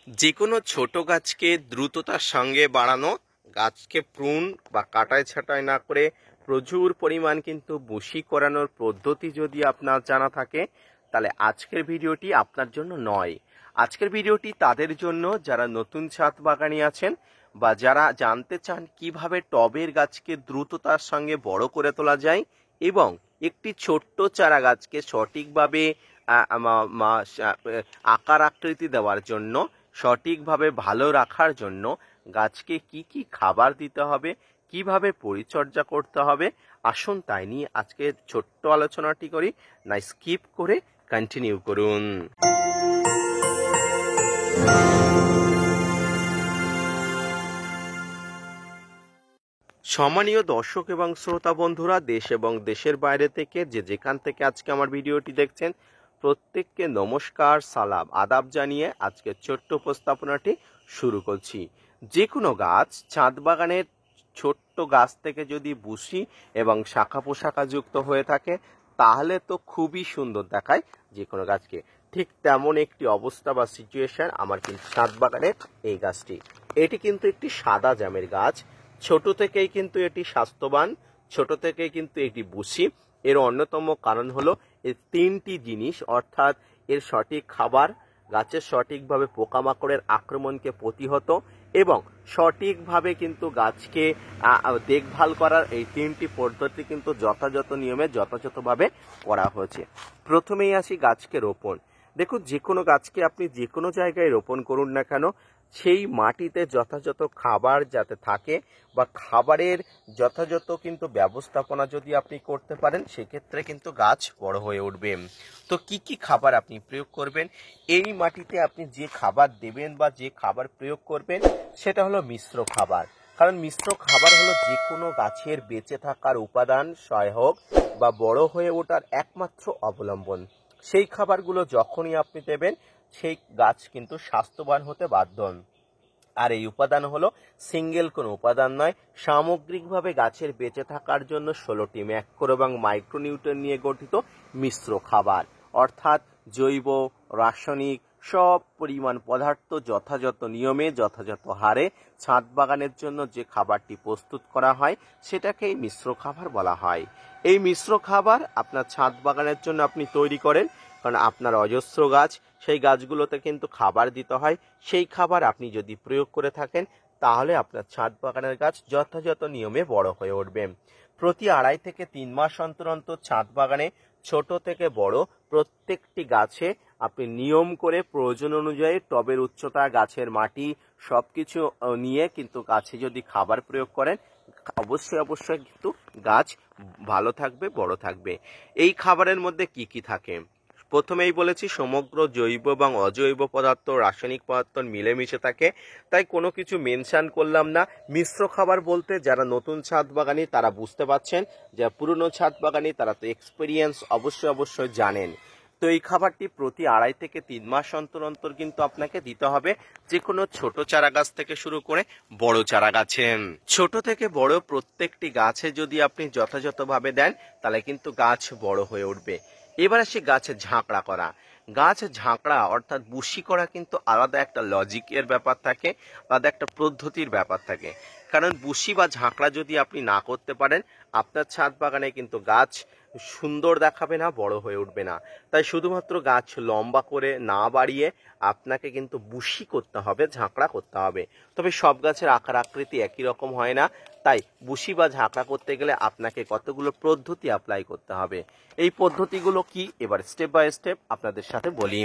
যে কোনো ছোট গাছকে দ্রুততার সঙ্গে বাড়ানো, গাছকে প্রুন বা কাটাই ছাঁটাই না করে প্রচুর পরিমাণ কিন্তু বুশি করানোর পদ্ধতি যদি আপনার জানা থাকে, তাহলে আজকের ভিডিওটি আপনার জন্য নয়। আজকের ভিডিওটি তাদের জন্য যারা নতুন ছাদ বাগানি আছেন বা যারা জানতে চান কিভাবে টবের গাছকে দ্রুততার সঙ্গে বড় করে তোলা যায় এবং একটি ছোট্ট চারা গাছকে সঠিকভাবে আকার আকৃতি দেওয়ার জন্য, সঠিকভাবে ভালো রাখার জন্য গাছকে কি কি খাবার দিতে হবে, কিভাবে পরিচর্যা করতে হবে, আসুন তাই নিয়ে আজকে ছোট্ট আলোচনাটি করি। না স্কিপ করে কন্টিনিউ করুন। সম্মানীয় দর্শক এবং শ্রোতা বন্ধুরা, দেশ এবং দেশের বাইরে থেকে যে যেখান থেকে আজকে আমার ভিডিওটি দেখছেন, প্রত্যেককে নমস্কার, সালাম, আদাব জানিয়ে আজকের ছোট্ট উপস্থাপনাটি শুরু করছি। যে কোনো গাছ, ছাদ বাগানের ছোট্ট গাছ থেকে যদি বুশি এবং শাখা পোশাখা যুক্ত হয়ে থাকে, তাহলে তো খুবই সুন্দর দেখায় যে কোনো গাছকে। ঠিক তেমন একটি অবস্থা বা সিচুয়েশন আমার কিন্তু ছাদ বাগানের এই গাছটি। এটি কিন্তু একটি সাদা জামের গাছ। ছোট থেকেই কিন্তু এটি স্বাস্থ্যবান, ছোট থেকেই কিন্তু এটি বুশি। এর অন্যতম কারণ হলো এই তিনটি জিনিস, অর্থাৎ এর সঠিক খাবার, গাছের সঠিকভাবে পোকামাকড়ের আক্রমণকে প্রতিহত এবং সঠিকভাবে কিন্তু গাছকে দেখভাল করার এই তিনটি পদ্ধতি কিন্তু যথাযথ নিয়মে যথাযথভাবে করা হয়েছে। প্রথমেই আসি গাছকে রোপণ। দেখুন, যে কোনো গাছকে আপনি যে কোনো জায়গায় রোপণ করুন না কেন, সেই মাটিতে যথাযথ খাবার যাতে থাকে বা খাবারের যথাযথ কিন্তু ব্যবস্থাপনা যদি আপনি করতে পারেন, সেক্ষেত্রে কিন্তু গাছ বড় হয়ে উঠবে। তো কি কি খাবার আপনি প্রয়োগ করবেন? এই মাটিতে আপনি যে খাবার দেবেন বা যে খাবার প্রয়োগ করবেন, সেটা হলো মিশ্র খাবার। কারণ মিশ্র খাবার হলো যে কোনো গাছের বেঁচে থাকার উপাদান, সহায়ক বা বড় হয়ে ওঠার একমাত্র অবলম্বন। সেই খাবারগুলো যখনই আপনি দেবেন, সেই গাছ কিন্তু স্বাস্থ্যবান হতে বাধ্য। আর এই উপাদান হলো সিঙ্গেল কোনো উপাদান নয়, সামগ্রিকভাবে গাছের বেঁচে থাকার জন্য 16টি ম্যাক্রো এবং মাইক্রোনিউট্রিয়েন্ট নিয়ে গঠিত মিশ্র খাবার, অর্থাৎ জৈব, রাসায়নিক সব পরিমাণ পদার্থ যথাযথ নিয়মে যথাযথ হারে ছাদ বাগানের জন্য যে খাবারটি প্রস্তুত করা হয়, সেটাকেই মিশ্র খাবার বলা হয়। এই মিশ্র খাবার আপনার ছাদ বাগানের জন্য আপনি তৈরি করেন, কারণ আপনার অজস্র গাছ, সেই গাছগুলোতে কিন্তু খাবার দিতে হয়। সেই খাবার আপনি যদি প্রয়োগ করে থাকেন, তাহলে আপনার ছাদ বাগানের গাছ যথাযথ নিয়মে বড় হয়ে উঠবে। প্রতি 2.5 থেকে 3 মাস অন্তর অন্তর ছাদ বাগানে ছোট থেকে বড় প্রত্যেকটি গাছে আপনি নিয়ম করে প্রয়োজন অনুযায়ী টবের উচ্চতা, গাছের মাটি সবকিছু নিয়ে কিন্তু গাছে যদি খাবার প্রয়োগ করেন, অবশ্যই কিন্তু গাছ ভালো থাকবে, বড় থাকবে। এই খাবারের মধ্যে কি কি থাকে? প্রথমেই বলেছি, সমগ্র জৈব এবং অজৈব পদার্থ, রাসায়নিক পদার্থ মিলেমিশে থাকে, তাই কোনো কিছু মেনশন করলাম না। মিশ্র খাবার বলতে যারা নতুন ছাদ বাগানি তারা বুঝতে পারছেন, যারা পুরনো ছাদ বাগানি তারা তো এক্সপিরিয়েন্স অবশ্যই জানেন। তো এই খাবারটি প্রতি 2.5 থেকে 3 মাস অন্তর অন্তর কিন্তু আপনাকে দিতে হবে, যে কোনো ছোট চারা গাছ থেকে শুরু করে বড় চারা গাছে। ছোট থেকে বড় প্রত্যেকটি গাছে যদি আপনি যথাযথভাবে দেন, তাহলে কিন্তু গাছ বড় হয়ে উঠবে। এবার আসি গাছে ঝাঁকড়া করা। গাছ ঝাঁকড়া অর্থাৎ বুশি করা কিন্তু আলাদা একটা লজিকের ব্যাপার থাকে, আলাদা একটা পদ্ধতির ব্যাপার থাকে। কারণ বুশি বা ঝাঁকড়া যদি আপনি না করতে পারেন, আপনার ছাদ বাগানে কিন্তু গাছ সুন্দর দেখাবে না, বড় হয়ে উঠবে না। তাই শুধুমাত্র গাছ লম্বা করে না বাড়িয়ে আপনাকে কিন্তু বুশি করতে হবে, ঝাঁকড়া করতে হবে। তবে সব গাছের আকার আকৃতি একই রকম হয় না, তাই বুশি বা ঝাঁকড়া করতে গেলে আপনাকে কতগুলো পদ্ধতি অ্যাপ্লাই করতে হবে। এই পদ্ধতিগুলো কি, এবার স্টেপ বাই স্টেপ আপনাদের সাথে বলি।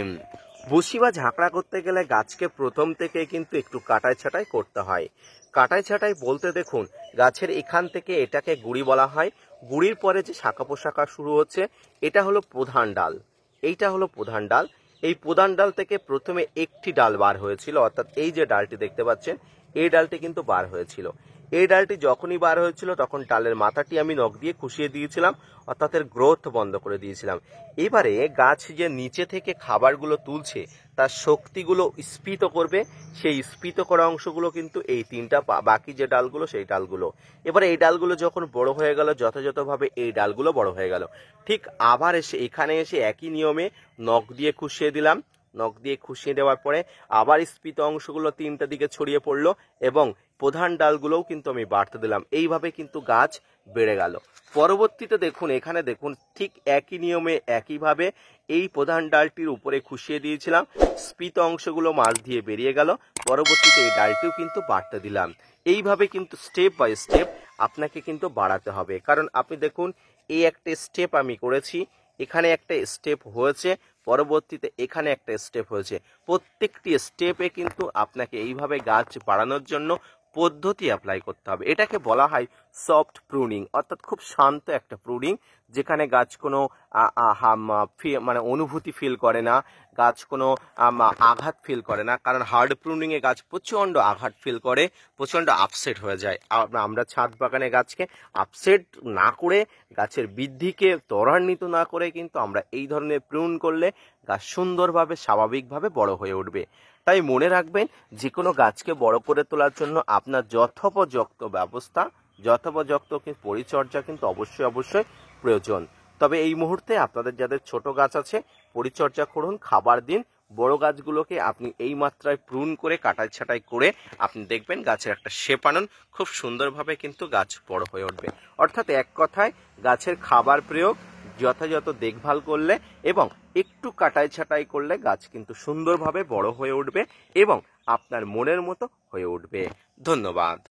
বুশি বা ঝাঁকড়া করতে গেলে গাছকে প্রথম থেকে কিন্তু একটু কাটাই ছাঁটাই করতে হয়। কাটাই ছাঁটাই বলতে দেখুন, গাছের এখান থেকে এটাকে গুড়ি বলা হয়। গুড়ির পরে যে শাখা পোশাখা শুরু হচ্ছে, এটা হলো প্রধান ডাল, এইটা হলো প্রধান ডাল। এই প্রধান ডাল থেকে প্রথমে একটি ডাল বার হয়েছিল, অর্থাৎ এই যে ডালটি দেখতে পাচ্ছেন, এই ডালটি কিন্তু বার হয়েছিল। এই ডালটি যখনই বার হয়েছিল, তখন ডালের মাথাটি আমি নখ দিয়ে খুশিয়ে দিয়েছিলাম, অর্থাৎ এর গ্রোথ বন্ধ করে দিয়েছিলাম। এবারে গাছ যে নিচে থেকে খাবারগুলো তুলছে, তার শক্তিগুলো স্ফীত করবে। সেই স্ফীত করা অংশগুলো কিন্তু এই তিনটা, বাকি যে ডালগুলো সেই ডালগুলো। এবারে এই ডালগুলো যখন বড় হয়ে গেল, যথাযথভাবে এই ডালগুলো বড় হয়ে গেল, ঠিক আবার এসে এখানে এসে একই নিয়মে নখ দিয়ে খুশিয়ে দিলাম, নখ দিয়ে খুশিয়ে দেওয়ার পরে আবার স্ফীত অংশগুলো 3টা দিকে ছড়িয়ে পড়লো এবং প্রধান ডালগুলোও কিন্তু আমি বাড়তে দিলাম। এইভাবে কিন্তু গাছ বেড়ে গেল। পরবর্তীতে দেখুন, এখানে দেখুন ঠিক একই নিয়মে একইভাবে এই প্রধান ডালটির উপরে খুশিয়ে দিয়েছিলাম, স্ফীত অংশগুলো মাছ দিয়ে বেরিয়ে গেল। পরবর্তীতে এই ডালটিও কিন্তু বাড়তে দিলাম। এইভাবে কিন্তু স্টেপ বাই স্টেপ আপনাকে কিন্তু বাড়াতে হবে। কারণ আপনি দেখুন, এই একটা স্টেপ আমি করেছি, এখানে একটা স্টেপ হয়েছে, পরবর্তীতে এখানে একটা স্টেপ হয়েছে। প্রত্যেকটি স্টেপে কিন্তু আপনাকে এইভাবে গাছ বাড়ানোর জন্য পদ্ধতি অ্যাপ্লাই করতে হবে। এটাকে বলা হয় সফট প্রুনিং, অর্থাৎ খুব শান্ত একটা প্রুনিং, যেখানে গাছ কোনো মানে অনুভূতি ফিল করে না, গাছ কোনো আঘাত ফিল করে না। কারণ হার্ড প্রুনিংয়ে গাছ প্রচণ্ড আঘাত ফিল করে, প্রচণ্ড আপসেট হয়ে যায়। আমরা ছাদ বাগানে গাছকে আপসেট না করে, গাছের বৃদ্ধিকে ত্বরান্বিত না করে কিন্তু আমরা এই ধরনের প্রুন করলে গাছ সুন্দরভাবে স্বাভাবিকভাবে বড় হয়ে উঠবে। তাই মনে রাখবেন, যে কোনো গাছকে বড় করে তোলার জন্য আপনার যথোপযুক্ত ব্যবস্থা, যথোপযুক্ত পরিচর্যা কিন্তু অবশ্যই প্রয়োজন। তবে এই মুহূর্তে আপনাদের যাদের ছোট গাছ আছে, পরিচর্যা করুন, খাবার দিন। বড় গাছগুলোকে আপনি এই মাত্রায় প্রুন করে কাটাই ছাঁটাই করে আপনি দেখবেন গাছের একটা শেপ আনুন, খুব সুন্দরভাবে কিন্তু গাছ বড় হয়ে উঠবে। অর্থাৎ এক কথায় গাছের খাবার প্রয়োগ, যথাযথ দেখভাল করলে এবং একটু কাটাই ছাঁটাই করলে গাছ কিন্তু সুন্দরভাবে বড় হয়ে উঠবে এবং আপনার মনের মতো হয়ে উঠবে। ধন্যবাদ।